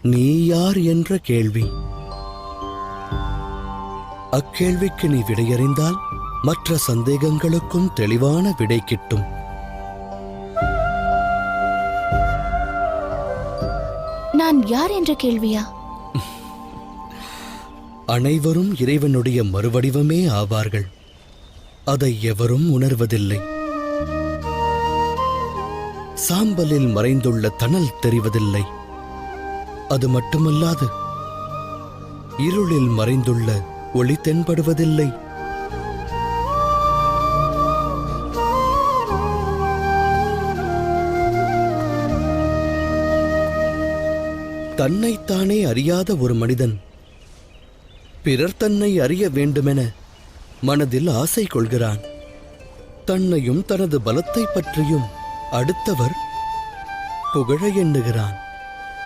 நீ யார் என்ற கேள்வி. அக்கேள்விக்கு நீ விடையறிந்தால் மற்ற சந்தேகங்களுக்கும் தெளிவான விடை கிட்டும். நான் யார் என்ற கேள்வியா? அனைவரும் இறைவனுடைய மறுவடிவமே ஆவார்கள். அதை எவரும் உணர்வதில்லை. சாம்பலில் மறைந்துள்ள தணல் தெரிவதில்லை. அது மட்டுமல்லாது இருளில் மறைந்துள்ள ஒளி தென்படுவதில்லை. தன்னைத்தானே அறியாத ஒரு மனிதன் பிறர் தன்னை அறிய வேண்டுமென மனதில் ஆசை கொள்கிறான். தன்னையும் தனது பலத்தை பற்றியும் அடுத்தவர் புகழ எண்ணுகிறான்.